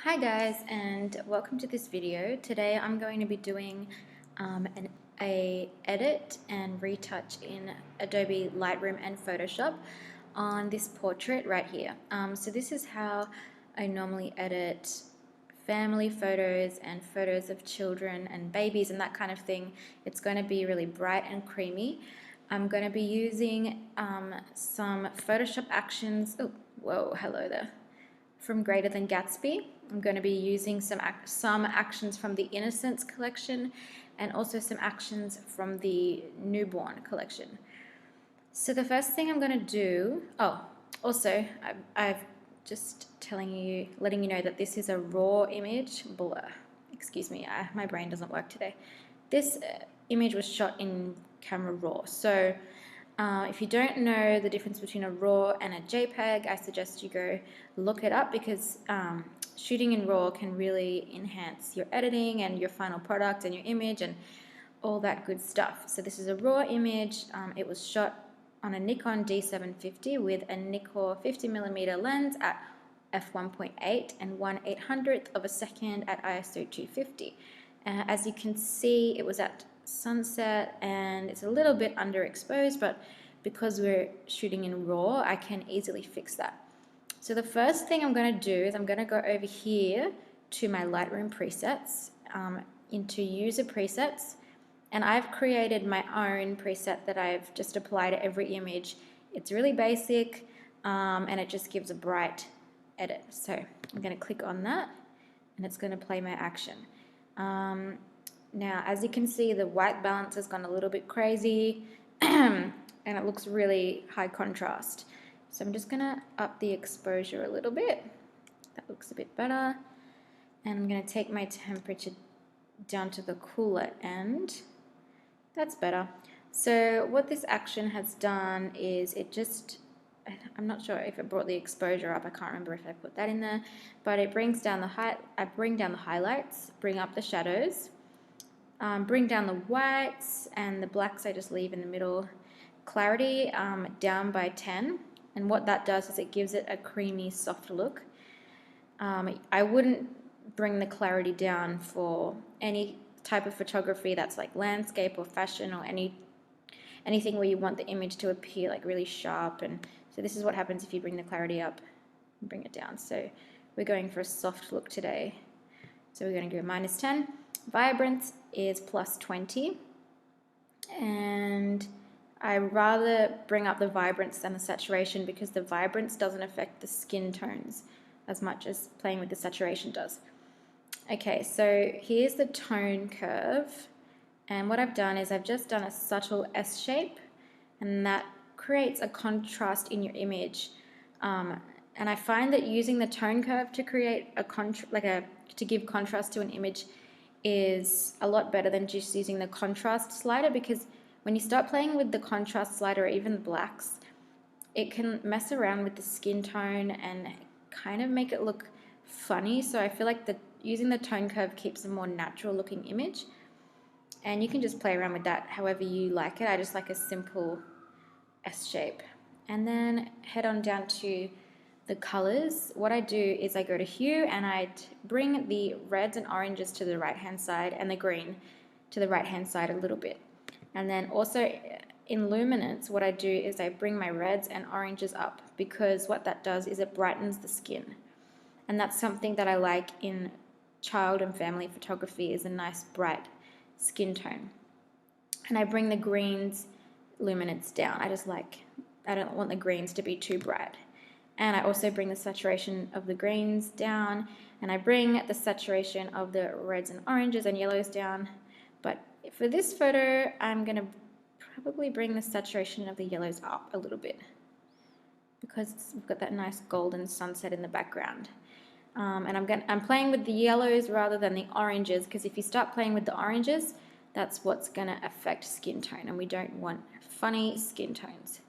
Hi guys, and welcome to this video. Today I'm going to be doing a edit and retouch in Adobe Lightroom and Photoshop on this portrait right here. So this is how I normally edit family photos and photos of children and babies and that kind of thing. It's going to be really bright and creamy. I'm going to be using some Photoshop actions. Oh, whoa, hello there. From Greater Than Gatsby. I'm going to be using some actions from the Innocence collection and also some actions from the Newborn collection. So the first thing I'm going to do, also I've just letting you know that this is a raw image. Blur. Excuse me, my brain doesn't work today. This image was shot in camera raw. So if you don't know the difference between a RAW and a JPEG, I suggest you go look it up because shooting in RAW can really enhance your editing and your final product and your image and all that good stuff. So this is a RAW image. It was shot on a Nikon D750 with a Nikkor 50mm lens at f1.8 and 1/800th of a second at ISO 250. As you can see, it was at sunset and it's a little bit underexposed, but because we're shooting in RAW, I can easily fix that. So the first thing I'm going to do is I'm going to go over here to my Lightroom presets, into user presets, and I've created my own preset that I've just applied to every image. It's really basic and it just gives a bright edit. So I'm going to click on that and it's going to play my action. Now, as you can see, the white balance has gone a little bit crazy and it looks really high contrast. So I'm just going to up the exposure a little bit. That looks a bit better. And I'm going to take my temperature down to the cooler end. That's better. So what this action has done is I'm not sure if it brought the exposure up. I can't remember if I put that in there, but it brings down I bring down the highlights, bring up the shadows, bring down the whites, and the blacks I just leave in the middle. Clarity down by 10, and what that does is it gives it a creamy, soft look. I wouldn't bring the clarity down for any type of photography that's like landscape or fashion or anything where you want the image to appear like really sharp. And so this is what happens if you bring the clarity up and bring it down. So we're going for a soft look today. So we're going to go -10. Vibrance is +20, and I rather bring up the vibrance than the saturation because the vibrance doesn't affect the skin tones as much as playing with the saturation does. Okay, so here's the tone curve, and what I've done is I've just done a subtle S shape, and that creates a contrast in your image. And I find that using the tone curve to create to give contrast to an image is a lot better than just using the contrast slider, because when you start playing with the contrast slider or even blacks, it can mess around with the skin tone and kind of make it look funny. So I feel like using the tone curve keeps a more natural looking image, and you can just play around with that however you like it. I just like a simple S shape. And then head on down to the colors. What I do is I go to hue and I bring the reds and oranges to the right hand side and the green to the right hand side a little bit. And then also in luminance, what I do is I bring my reds and oranges up, because what that does is it brightens the skin. And that's something that I like in child and family photography, is a nice bright skin tone. And I bring the greens luminance down. I don't want the greens to be too bright. And I also bring the saturation of the greens down, and I bring the saturation of the reds and oranges and yellows down. But for this photo, I'm going to probably bring the saturation of the yellows up a little bit, because we've got that nice golden sunset in the background. And I'm playing with the yellows rather than the oranges, because if you start playing with the oranges, that's what's going to affect skin tone, and we don't want funny skin tones.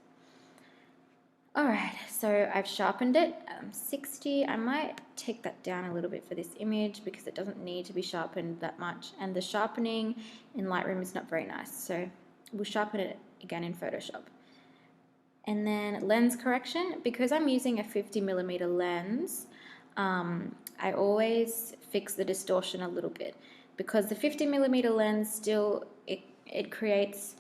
Alright, so I've sharpened it, 60. I might take that down a little bit for this image because it doesn't need to be sharpened that much, and the sharpening in Lightroom is not very nice, so we'll sharpen it again in Photoshop. And then lens correction, because I'm using a 50mm lens, I always fix the distortion a little bit, because the 50mm lens still, it creates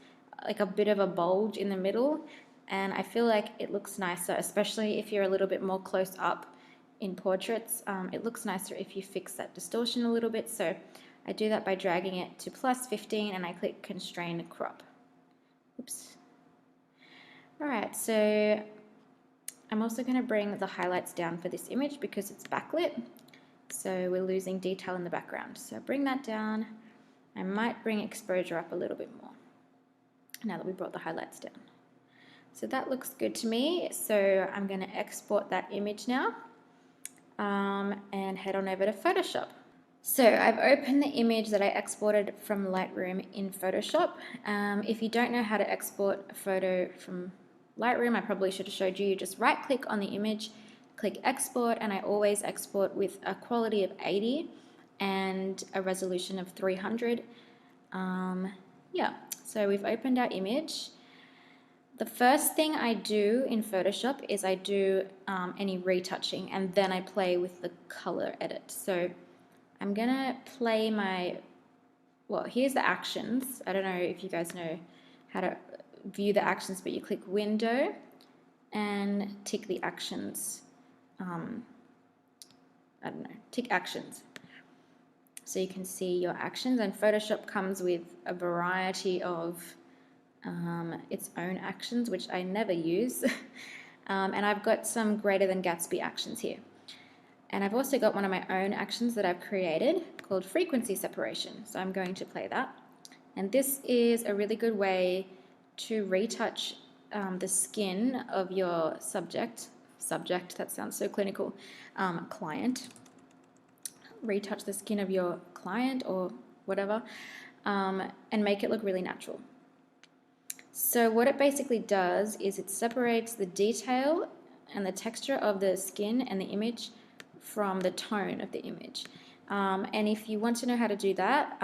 like a bit of a bulge in the middle, and I feel like it looks nicer, especially if you're a little bit more close up in portraits. It looks nicer if you fix that distortion a little bit. So I do that by dragging it to +15 and I click constrain crop. Oops. All right, so I'm also going to bring the highlights down for this image because it's backlit, so we're losing detail in the background. So bring that down. I might bring exposure up a little bit more now that we brought the highlights down. So that looks good to me. So I'm going to export that image now and head on over to Photoshop. So I've opened the image that I exported from Lightroom in Photoshop. If you don't know how to export a photo from Lightroom, I probably should have showed you. You just right click on the image, click export, and I always export with a quality of 80 and a resolution of 300. Yeah, so we've opened our image. The first thing I do in Photoshop is I do any retouching, and then I play with the color edit. So I'm gonna play my, well, here's the actions. I don't know if you guys know how to view the actions, but you click window and tick the actions. I don't know, tick actions. So you can see your actions, and Photoshop comes with a variety of its own actions, which I never use. And I've got some greater than Gatsby actions here. And I've also got one of my own actions that I've created called frequency separation. So I'm going to play that. And this is a really good way to retouch the skin of your subject, that sounds so clinical, client. Retouch the skin of your client or whatever, and make it look really natural. So what it basically does is it separates the detail and the texture of the skin and the image from the tone of the image. And if you want to know how to do that,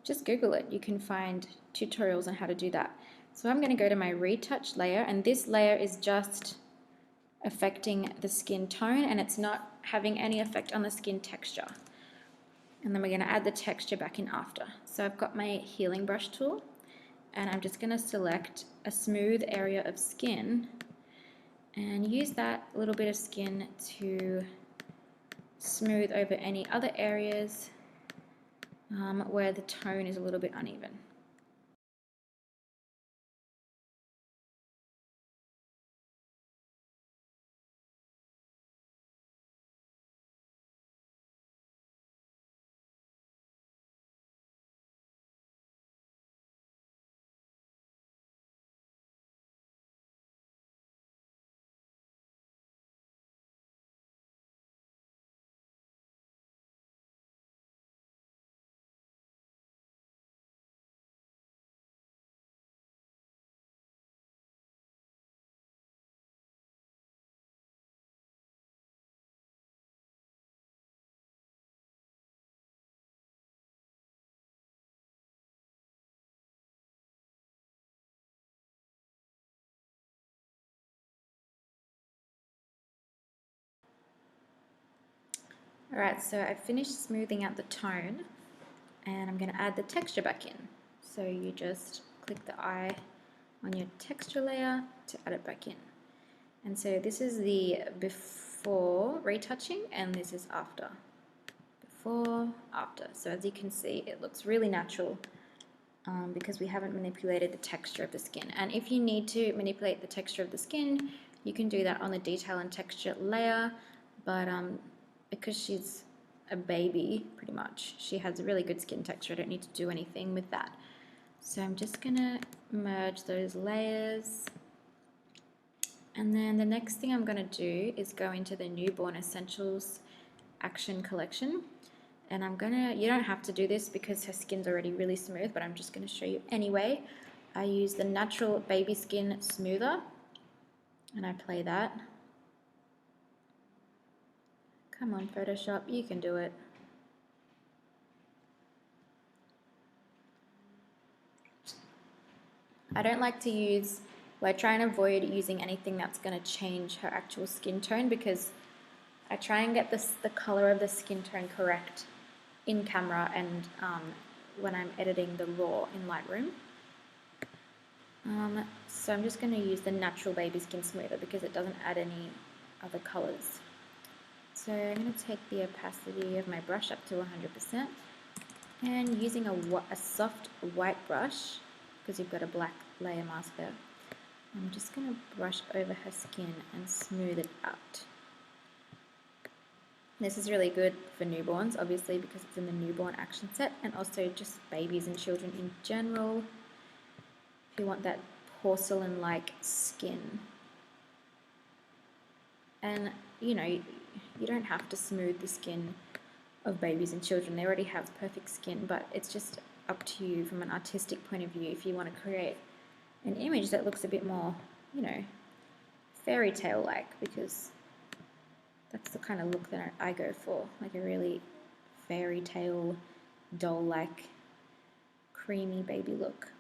just Google it. You can find tutorials on how to do that. So I'm going to go to my retouch layer, and this layer is just affecting the skin tone, and it's not having any effect on the skin texture. And then we're going to add the texture back in after. So I've got my healing brush tool, and I'm just going to select a smooth area of skin and use that little bit of skin to smooth over any other areas where the tone is a little bit uneven. Alright, so I've finished smoothing out the tone, and I'm going to add the texture back in. So you just click the eye on your texture layer to add it back in. And so this is the before retouching, and this is after. Before, after. So as you can see, it looks really natural because we haven't manipulated the texture of the skin. And if you need to manipulate the texture of the skin, you can do that on the detail and texture layer, but because she's a baby, pretty much, she has a really good skin texture. I don't need to do anything with that. So I'm just gonna merge those layers. And then the next thing I'm gonna do is go into the Newborn Essentials Action Collection. And I'm gonna, you don't have to do this because her skin's already really smooth, but I'm just gonna show you anyway. I use the Natural Baby Skin Smoother, and I play that. Come on, Photoshop, you can do it. I don't like to use, well, I try and avoid using anything that's going to change her actual skin tone, because I try and get the color of the skin tone correct in camera and when I'm editing the raw in Lightroom. So I'm just going to use the natural baby skin smoother because it doesn't add any other colors. So I'm going to take the opacity of my brush up to 100% and using a soft white brush, because you've got a black layer mask there, I'm just going to brush over her skin and smooth it out. This is really good for newborns, obviously, because it's in the newborn action set, and also just babies and children in general. If you want that porcelain-like skin. And, you know, you don't have to smooth the skin of babies and children. They already have perfect skin, but it's just up to you from an artistic point of view if you want to create an image that looks a bit more, you know, fairy tale-like, because that's the kind of look that I go for, like a really fairy tale, doll-like, creamy baby look.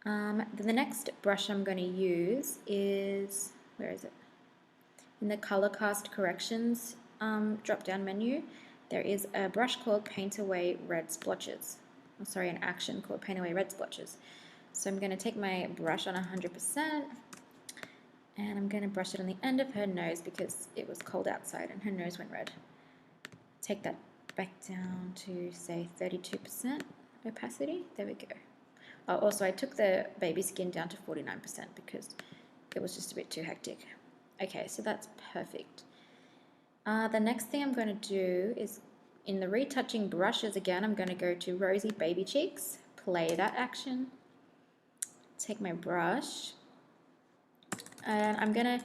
The next brush I'm going to use is, where is it? In the color cast corrections drop-down menu, there is a brush called Paint Away Red Splotches. Oh, sorry, an action called Paint Away Red Splotches. So I'm going to take my brush on 100%, and I'm going to brush it on the end of her nose because it was cold outside and her nose went red. Take that back down to, say, 32% opacity. There we go. Oh, also, I took the baby skin down to 49% because it was just a bit too hectic. Okay, so that's perfect. The next thing I'm going to do is, in the retouching brushes again, I'm going to go to Rosy Baby Cheeks, play that action, take my brush, and I'm going to,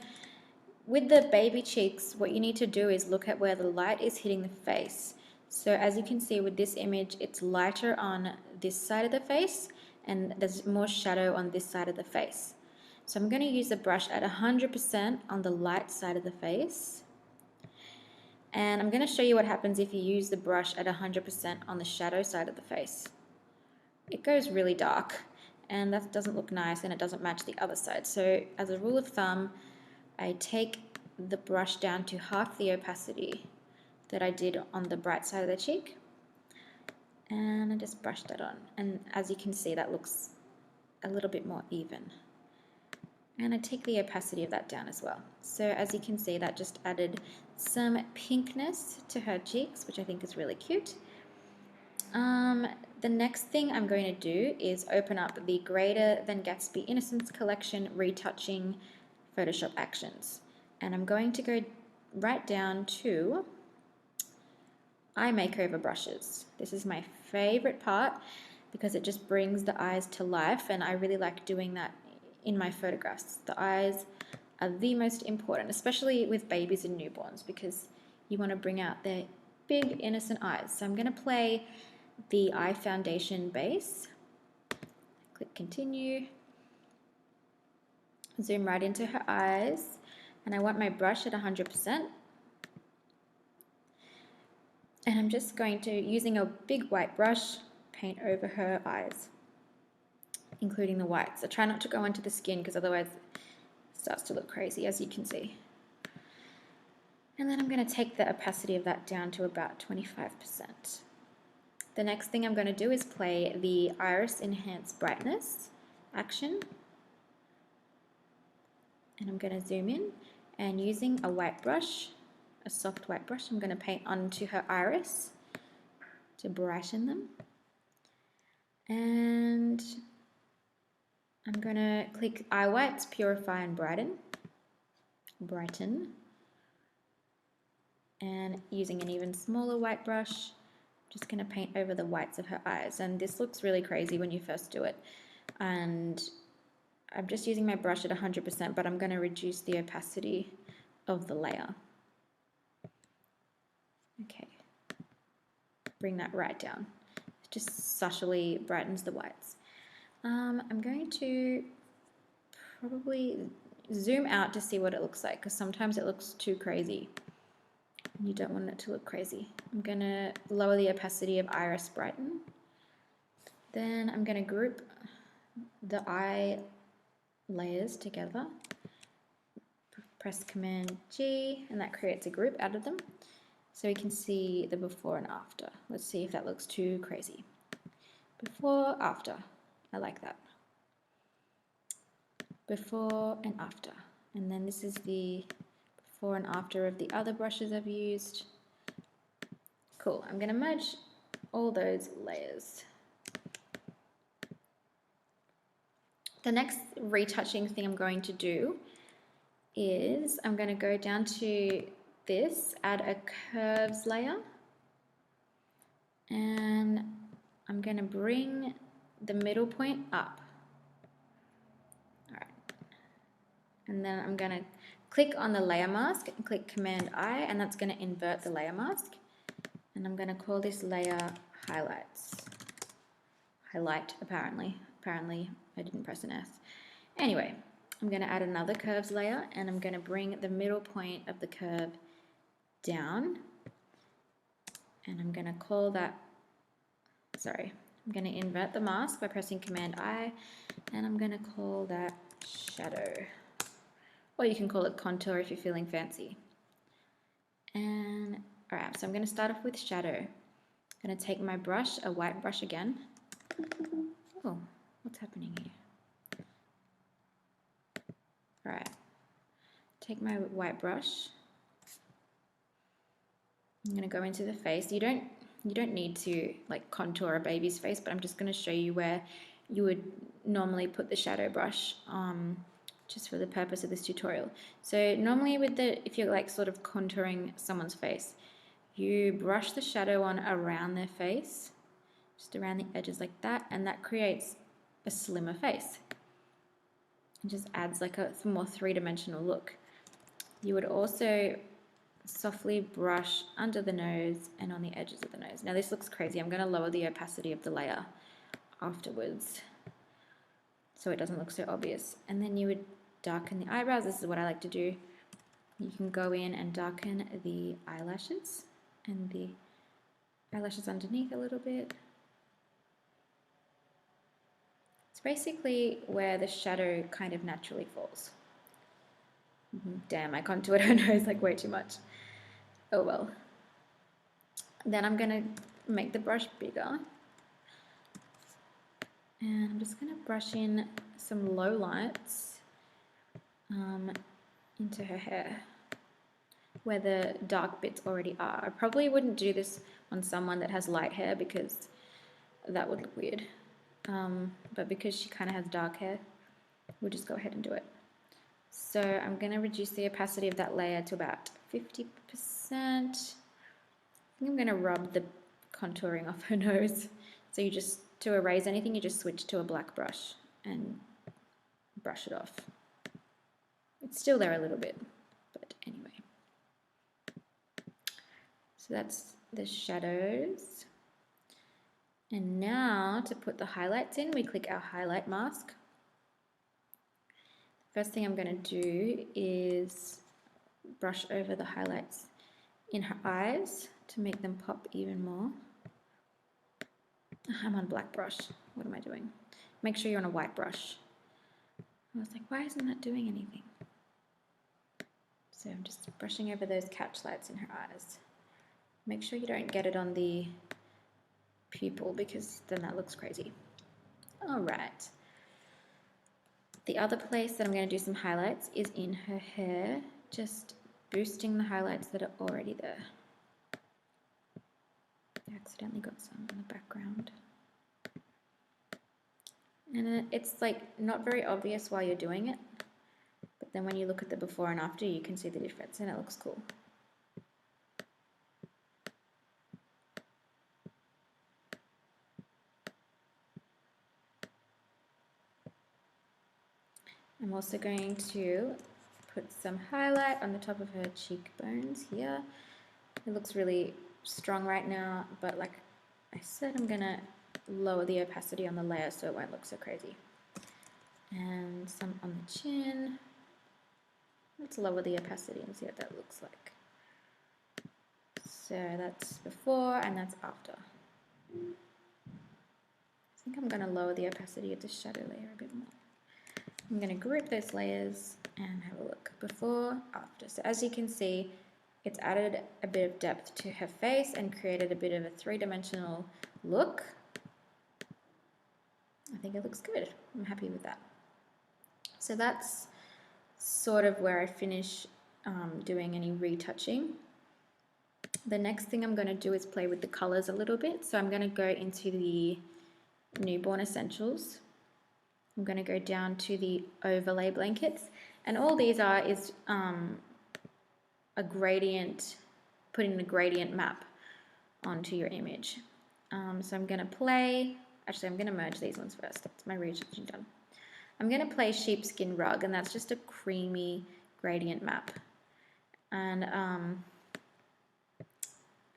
with the baby cheeks, what you need to do is look at where the light is hitting the face. So as you can see with this image, it's lighter on this side of the face, and there's more shadow on this side of the face. So I'm going to use the brush at 100% on the light side of the face. And I'm going to show you what happens if you use the brush at 100% on the shadow side of the face. It goes really dark, and that doesn't look nice, and it doesn't match the other side. So as a rule of thumb, I take the brush down to half the opacity that I did on the bright side of the cheek, and I just brush that on. And as you can see, that looks a little bit more even. And I take the opacity of that down as well. So as you can see, that just added some pinkness to her cheeks, which I think is really cute. The next thing I'm going to do is open up the Greater Than Gatsby Innocence Collection Retouching Photoshop Actions. And I'm going to go right down to eye makeover brushes. This is my favorite part because it just brings the eyes to life, and I really like doing that in my photographs. The eyes are the most important, especially with babies and newborns, because you want to bring out their big innocent eyes. So I'm going to play the eye foundation base. Click continue. Zoom right into her eyes, and I want my brush at 100%. And I'm just going to, using a big white brush, paint over her eyes, including the whites. I try not to go into the skin because otherwise it starts to look crazy, as you can see. And then I'm going to take the opacity of that down to about 25%. The next thing I'm going to do is play the Iris Enhance Brightness action. And I'm going to zoom in, and using a white brush, a soft white brush, I'm going to paint onto her iris to brighten them. And I'm going to click Eye Whites, Purify and Brighten. And using an even smaller white brush, just going to paint over the whites of her eyes. And this looks really crazy when you first do it. And I'm just using my brush at 100%, but I'm going to reduce the opacity of the layer. Okay, bring that right down. It just subtly brightens the whites. I'm going to probably zoom out to see what it looks like, because sometimes it looks too crazy. You don't want it to look crazy. I'm going to lower the opacity of Iris Brighten. Then I'm going to group the eye layers together. press Command G, and that creates a group out of them. So we can see the before and after. Let's see if that looks too crazy. Before, after. I like that. Before and after. And then this is the before and after of the other brushes I've used. Cool. I'm going to merge all those layers. The next retouching thing I'm going to do is I'm going to go down to this, add a curves layer, and I'm going to bring the middle point up. All right. And then I'm going to click on the layer mask and click Command I, and that's going to invert the layer mask. And I'm going to call this layer highlights. Highlight, apparently. Apparently, I didn't press an S. Anyway, I'm going to add another curves layer, and I'm going to bring the middle point of the curve down. And I'm going to call that, I'm going to invert the mask by pressing Command I, and I'm going to call that shadow. Or you can call it contour if you're feeling fancy. And, alright, so I'm going to start off with shadow. I'm going to take my brush, a white brush again. Oh, what's happening here? Alright, take my white brush. I'm going to go into the face. You don't need to like contour a baby's face, but I'm just going to show you where you would normally put the shadow brush just for the purpose of this tutorial. So normally if you're like sort of contouring someone's face, you brush the shadow on around their face, just around the edges like that, and that creates a slimmer face. It just adds like a more three-dimensional look. You would also softly brush under the nose and on the edges of the nose. Now this looks crazy. I'm going to lower the opacity of the layer afterwards so it doesn't look so obvious. And then you would darken the eyebrows. This is what I like to do. You can go in and darken the eyelashes and the eyelashes underneath a little bit. It's basically where the shadow kind of naturally falls. Damn, I contoured her nose like way too much. Oh well. Then I'm going to make the brush bigger. And I'm just going to brush in some low lights into her hair where the dark bits already are. I probably wouldn't do this on someone that has light hair because that would look weird. But because she kind of has dark hair, we'll just go ahead and do it. So I'm going to reduce the opacity of that layer to about 50%. I think I'm going to rub the contouring off her nose. So you just, to erase anything, you just switch to a black brush and brush it off. It's still there a little bit, but anyway. So that's the shadows. And now to put the highlights in, we click our highlight mask. First thing I'm going to do is brush over the highlights in her eyes to make them pop even more. I'm on black brush. What am I doing? Make sure you're on a white brush. I was like, why isn't that doing anything? So I'm just brushing over those catch lights in her eyes. Make sure you don't get it on the pupil because then that looks crazy. All right. The other place that I'm going to do some highlights is in her hair, just boosting the highlights that are already there. I accidentally got some in the background. And it's like not very obvious while you're doing it, but then when you look at the before and after, you can see the difference and it looks cool. I'm also going to put some highlight on the top of her cheekbones here. It looks really strong right now, but like I said, I'm going to lower the opacity on the layer so it won't look so crazy. And some on the chin. Let's lower the opacity and see what that looks like. So that's before and that's after. I think I'm going to lower the opacity of the shadow layer a bit more. I'm going to group those layers and have a look before, after. So as you can see, it's added a bit of depth to her face and created a bit of a three-dimensional look. I think it looks good. I'm happy with that. So that's sort of where I finish doing any retouching. The next thing I'm going to do is play with the colors a little bit. So I'm going to go into the Newborn Essentials. I'm going to go down to the overlay blankets, and all these are is a gradient, putting the gradient map onto your image. So I'm going to play, actually I'm going to merge these ones first. That's my retouching done. I'm going to play Sheepskin Rug, and that's just a creamy gradient map. And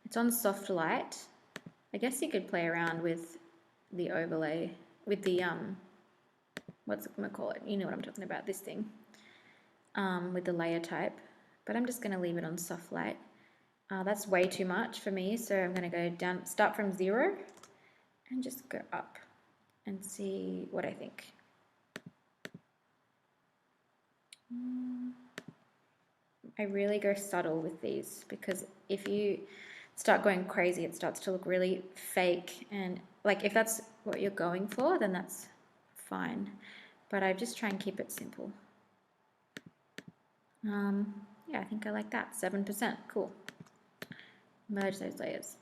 it's on soft light. I guess you could play around with the overlay, with the, what's it going to call it? You know what I'm talking about, this thing, with the layer type. But I'm just going to leave it on soft light. That's way too much for me, so I'm going to go down, start from 0, and just go up and see what I think. I really go subtle with these, because if you start going crazy, it starts to look really fake, and like if that's what you're going for, then that's fine, but I just try and keep it simple. Yeah, I think I like that. 7%, cool. Merge those layers.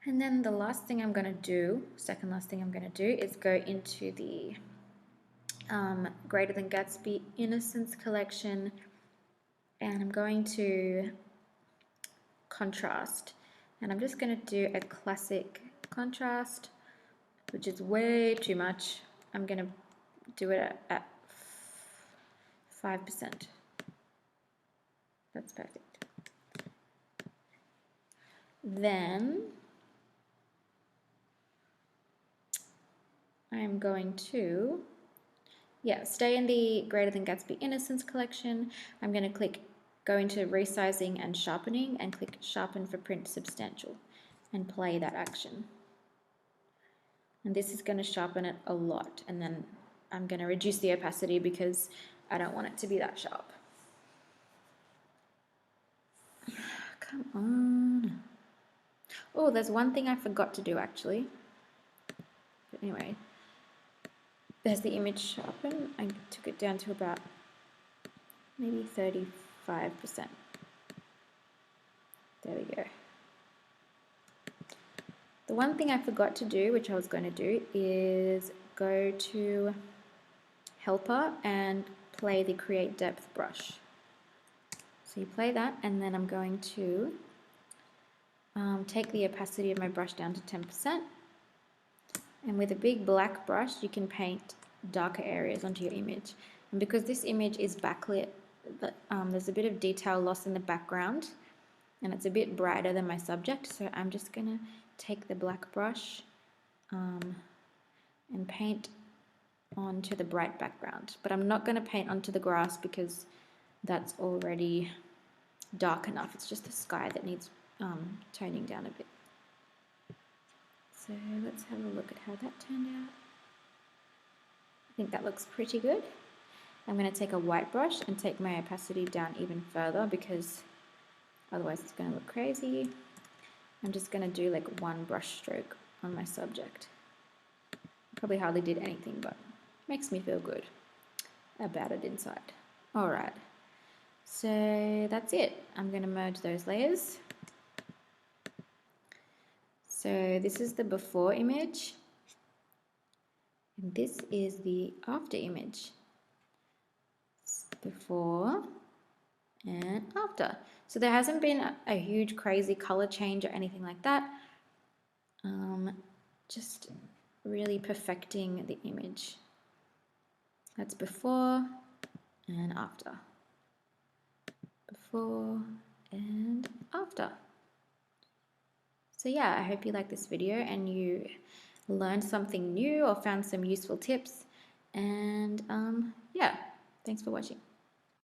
And then the last thing I'm going to do, second last thing I'm going to do, is go into the Greater Than Gatsby Innocence collection, and I'm going to contrast, and I'm just going to do a classic contrast, which is way too much. I'm going to do it at 5%. That's perfect. Then I'm going to, stay in the Greater Than Gatsby Innocence collection. I'm going to go into resizing and sharpening, and click sharpen for print substantial, and play that action. And this is going to sharpen it a lot, and then I'm going to reduce the opacity because I don't want it to be that sharp. Come on. Oh, there's one thing I forgot to do actually. But anyway, there's the image sharpen. I took it down to about maybe 35%. There we go. The one thing I forgot to do, which I was going to do, is go to Helper and play the Create Depth brush. So you play that, and then I'm going to take the opacity of my brush down to 10%. And with a big black brush, you can paint darker areas onto your image. And because this image is backlit, there's a bit of detail loss in the background, and it's a bit brighter than my subject. So I'm just going to take the black brush and paint onto the bright background. But I'm not going to paint onto the grass because that's already dark enough. It's just the sky that needs toning down a bit. So let's have a look at how that turned out. I think that looks pretty good. I'm going to take a white brush and take my opacity down even further because otherwise it's going to look crazy. I'm just going to do like one brush stroke on my subject. Probably hardly did anything, but makes me feel good about it inside. Alright, so that's it. I'm going to merge those layers. So this is the before image, and this is the after image. Before and after. So there hasn't been a huge crazy color change or anything like that. Just really perfecting the image. That's before and after. Before and after. So yeah, I hope you liked this video and you learned something new or found some useful tips. And yeah, thanks for watching.